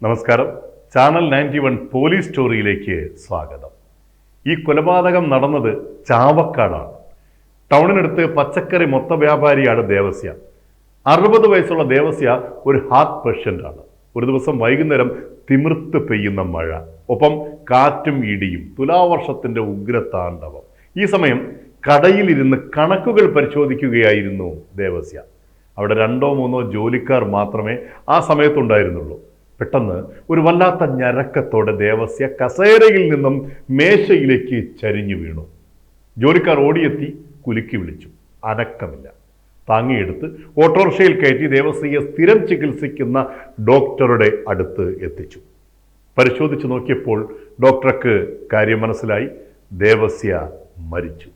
നമസ്കാരം. Channel 91 police സ്റ്റോറിയിലേക്ക് സ്വാഗതം. ഈ കൊലപാതകം നടന്നത് ചാവക്കാടാണ്. ടൗണിനടുത്ത് പച്ചക്കറി മൊത്ത വ്യാപാരിയാണ് ദേവസ്യ. 60 വയസ്സുള്ള ദേവസ്യ ഒരു ഹാർട്ട് പേഷ്യൻ്റാണ്. ഒരു ദിവസം വൈകുന്നേരം തിമിർത്ത് പെയ്യുന്ന മഴ, ഒപ്പം കാറ്റും ഇടിയും, തുലാവർഷത്തിൻ്റെ ഉഗ്രതാണ്ഡവം. ഈ സമയം കടയിലിരുന്ന് കണക്കുകൾ പരിശോധിക്കുകയായിരുന്നു ദേവസ്യ. അവിടെ 2-3 ജോലിക്കാർ മാത്രമേ ആ സമയത്തുണ്ടായിരുന്നുള്ളൂ. പെട്ടെന്ന് ഒരു വല്ലാത്ത ഞരക്കത്തോടെ ദേവസ്യ കസേരയിൽ നിന്നും മേശയിലേക്ക് ചരിഞ്ഞു വീണു. ജോലിക്കാർ ഓടിയെത്തി കുലുക്കി വിളിച്ചു. അനക്കമില്ല. താങ്ങിയെടുത്ത് ഓട്ടോറിക്ഷയിൽ കയറ്റി ദേവസ്യയെ സ്ഥിരം ചികിത്സിക്കുന്ന ഡോക്ടറുടെ അടുത്ത് എത്തിച്ചു. പരിശോധിച്ചു നോക്കിയപ്പോൾ ഡോക്ടർക്ക് കാര്യം മനസ്സിലായി. ദേവസ്യ മരിച്ചു.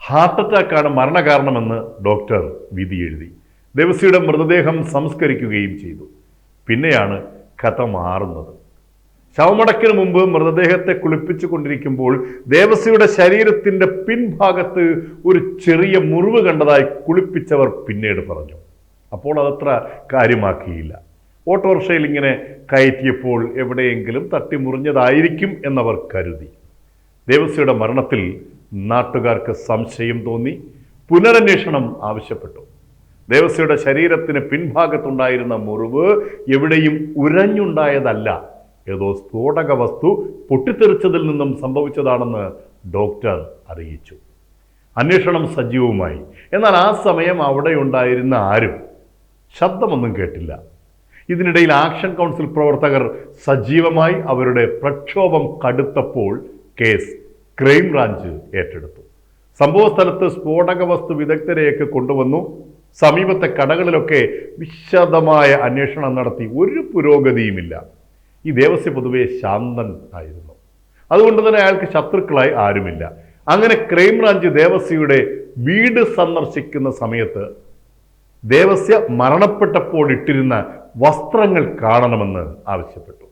ഹാർട്ട് അറ്റാക്കാണ് മരണകാരണമെന്ന് ഡോക്ടർ വിധി എഴുതി. ദേവസ്യയുടെ മൃതദേഹം സംസ്കരിക്കുകയും ചെയ്തു. പിന്നെയാണ് കഥ മാറുന്നത്. ശവമടക്കിന് മുമ്പ് മൃതദേഹത്തെ കുളിപ്പിച്ചു കൊണ്ടിരിക്കുമ്പോൾ ദേവസ്യയുടെ ശരീരത്തിൻ്റെ പിൻഭാഗത്ത് ഒരു ചെറിയ മുറിവ് കണ്ടതായി കുളിപ്പിച്ചവർ പിന്നീട് പറഞ്ഞു. അപ്പോൾ അതത്ര കാര്യമാക്കിയില്ല. ഓട്ടോറിക്ഷയിൽ ഇങ്ങനെ കയറ്റിയപ്പോൾ എവിടെയെങ്കിലും തട്ടിമുറിഞ്ഞതായിരിക്കും എന്നവർ കരുതി. ദേവസ്യയുടെ മരണത്തിൽ നാട്ടുകാർക്ക് സംശയം തോന്നി. പുനരന്വേഷണം ആവശ്യപ്പെട്ടു. ദേവസ്യയുടെ ശരീരത്തിന് പിൻഭാഗത്തുണ്ടായിരുന്ന മുറിവ് എവിടെയും ഉരഞ്ഞുണ്ടായതല്ല, ഏതോ സ്ഫോടക വസ്തു പൊട്ടിത്തെറിച്ചതിൽ നിന്നും സംഭവിച്ചതാണെന്ന് ഡോക്ടർ അറിയിച്ചു. അന്വേഷണം സജീവമായി. എന്നാൽ ആ സമയം അവിടെ ഉണ്ടായിരുന്ന ആരും ശബ്ദമൊന്നും കേട്ടില്ല. ഇതിനിടയിൽ ആക്ഷൻ കൗൺസിൽ പ്രവർത്തകർ സജീവമായി അവരുടെ പ്രക്ഷോഭം കടുത്തപ്പോൾ കേസ് ക്രൈംബ്രാഞ്ച് ഏറ്റെടുത്തു. സംഭവ സ്ഥലത്ത് സ്ഫോടക വസ്തു വിദഗ്ധരെയൊക്കെ കൊണ്ടുവന്നു. സമീപത്തെ കടകളിലൊക്കെ വിശദമായ അന്വേഷണം നടത്തി. ഒരു പുരോഗതിയുമില്ല. ഈ ദേവസ്യ പൊതുവെ ശാന്തൻ ആയിരുന്നു. അതുകൊണ്ട് തന്നെ അയാൾക്ക് ശത്രുക്കളായി ആരുമില്ല. അങ്ങനെ ക്രൈംബ്രാഞ്ച് ദേവസ്യയുടെ വീട് സന്ദർശിക്കുന്ന സമയത്ത് ദേവസ്യ മരണപ്പെട്ടപ്പോൾ ഇട്ടിരുന്ന വസ്ത്രങ്ങൾ കാണണമെന്ന് ആവശ്യപ്പെട്ടു.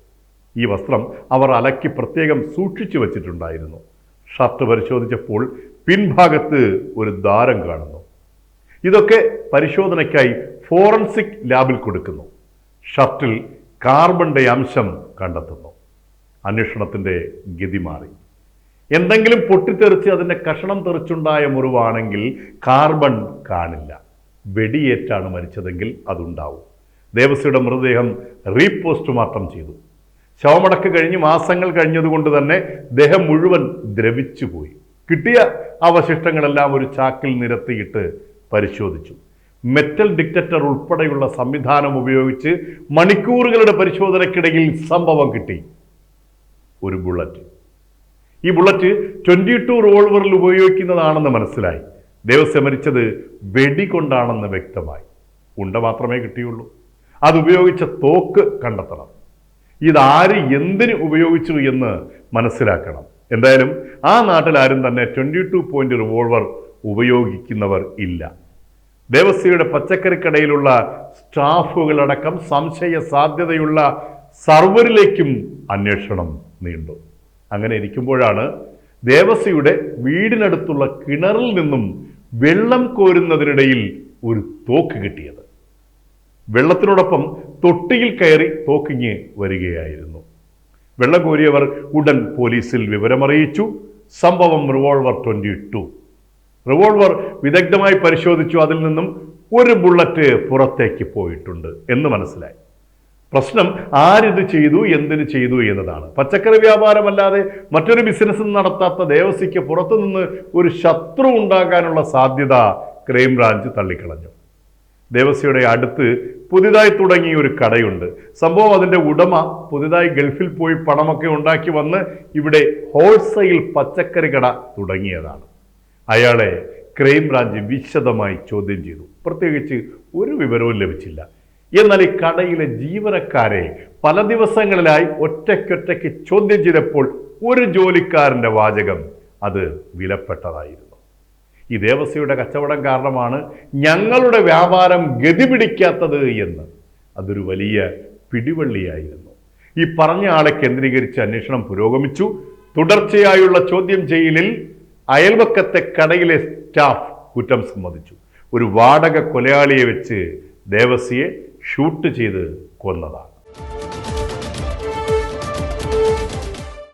ഈ വസ്ത്രം അവർ അലക്കി പ്രത്യേകം സൂക്ഷിച്ചു വച്ചിട്ടുണ്ടായിരുന്നു. ഷർട്ട് പരിശോധിച്ചപ്പോൾ പിൻഭാഗത്ത് ഒരു ദ്വാരം കാണുന്നു. ഇതൊക്കെ പരിശോധനയ്ക്കായി ഫോറൻസിക് ലാബിൽ കൊടുക്കുന്നു. ഷർട്ടിൽ കാർബണിൻ്റെ അംശം കണ്ടെത്തുന്നു. അന്വേഷണത്തിൻ്റെ ഗതി മാറി. എന്തെങ്കിലും പൊട്ടിത്തെറിച്ച് അതിൻ്റെ കഷണം തെറിച്ചുണ്ടായ മുറിവാണെങ്കിൽ കാർബൺ കാണില്ല. വെടിയേറ്റാണ് മരിച്ചതെങ്കിൽ അതുണ്ടാവും. ദേവസ്യയുടെ മൃതദേഹം റീപോസ്റ്റ്മോർട്ടം ചെയ്തു. ശവമടക്ക് കഴിഞ്ഞ് മാസങ്ങൾ കഴിഞ്ഞതുകൊണ്ട് തന്നെ ദേഹം മുഴുവൻ ദ്രവിച്ചുപോയി. കിട്ടിയ അവശിഷ്ടങ്ങളെല്ലാം ഒരു ചാക്കിൽ നിരത്തിയിട്ട് പരിശോധിച്ചു. മെറ്റൽ ഡിറ്റക്ടർ ഉൾപ്പെടെയുള്ള സംവിധാനം ഉപയോഗിച്ച് മണിക്കൂറുകളുടെ പരിശോധനയ്ക്കിടയിൽ സംഭവം കിട്ടി. ഒരു ബുള്ളറ്റ്. ഈ ബുള്ളറ്റ് 22 റിവോൾവറിൽ ഉപയോഗിക്കുന്നതാണെന്ന് മനസ്സിലായി. ദേവസ്യ മരിച്ചത് വെടികൊണ്ടാണെന്ന് വ്യക്തമായി. ഉണ്ട മാത്രമേ കിട്ടിയുള്ളൂ. അതുപയോഗിച്ച തോക്ക് കണ്ടെത്തണം. ഇതാര് എന്തിന് ഉപയോഗിച്ചു എന്ന് മനസ്സിലാക്കണം. എന്തായാലും ആ നാട്ടിൽ ആരും തന്നെ 22 പോയിന്റ് റിവോൾവർ ഉപയോഗിക്കുന്നവർ ഇല്ല. ദേവസ്യയുടെ പച്ചക്കറിക്കടയിലുള്ള സ്റ്റാഫുകളടക്കം സംശയ സാധ്യതയുള്ള സർവറിലേക്കും അന്വേഷണം നീണ്ടു. അങ്ങനെ ഇരിക്കുമ്പോഴാണ് ദേവസ്യയുടെ വീടിനടുത്തുള്ള കിണറിൽ നിന്നും വെള്ളം കോരുന്നതിനിടയിൽ ഒരു തോക്ക് കിട്ടിയത്. വെള്ളത്തിനോടൊപ്പം തൊട്ടിയിൽ കയറി തോക്കിങ്ങ് വരികയായിരുന്നു. വെള്ളം കോരിയവർ ഉടൻ പോലീസിൽ വിവരമറിയിച്ചു. സംഭവം റിവോൾവർ 22. റിവോൾവർ വിദഗ്ധമായി പരിശോധിച്ചു. അതിൽ നിന്നും ഒരു ബുള്ളറ്റ് പുറത്തേക്ക് പോയിട്ടുണ്ട് എന്ന് മനസ്സിലായി. പ്രശ്നം ആരിത് ചെയ്തു, എന്തിനു ചെയ്തു എന്നതാണ്. പച്ചക്കറി വ്യാപാരമല്ലാതെ മറ്റൊരു ബിസിനസ്സും നടത്താത്ത ദേവസ്യയ്ക്ക് പുറത്തുനിന്ന് ഒരു ശത്രു ഉണ്ടാകാനുള്ള സാധ്യത ക്രൈംബ്രാഞ്ച് തള്ളിക്കളഞ്ഞു. ദേവസ്യയുടെ അടുത്ത് പുതിയതായി തുടങ്ങിയ ഒരു കടയുണ്ട്. സംഭവം അതിൻ്റെ ഉടമ പുതിയതായി ഗൾഫിൽ പോയി പണമൊക്കെ ഉണ്ടാക്കി വന്ന് ഇവിടെ ഹോൾസെയിൽ പച്ചക്കറി കട തുടങ്ങിയതാണ്. അയാളെ ക്രൈംബ്രാഞ്ച് വിശദമായി ചോദ്യം ചെയ്തു. പ്രത്യേകിച്ച് ഒരു വിവരവും ലഭിച്ചില്ല. എന്നാൽ ഈ കടയിലെ ജീവനക്കാരെ പല ദിവസങ്ങളിലായി ഒറ്റയ്ക്കൊറ്റയ്ക്ക് ചോദ്യം ചെയ്തപ്പോൾ ഒരു ജോലിക്കാരൻ്റെ വാചകം അത് വിലപ്പെട്ടതായിരുന്നു. ഈ ദേവസ്യയുടെ കച്ചവടം കാരണമാണ് ഞങ്ങളുടെ വ്യാപാരം ഗതി പിടിക്കാത്തത് എന്ന്. അതൊരു വലിയ പിടിവള്ളിയായിരുന്നു. ഈ പറഞ്ഞ ആളെ കേന്ദ്രീകരിച്ച് അന്വേഷണം പുരോഗമിച്ചു. തുടർച്ചയായുള്ള ചോദ്യം ചെയ്യലിൽ അയൽവക്കത്തെ കടയിലെ സ്റ്റാഫ് കുറ്റം സമ്മതിച്ചു. ഒരു വാടക കൊലയാളിയെ വെച്ച് ദേവസ്യയെ ഷൂട്ട് ചെയ്ത് കൊന്നതാണ്.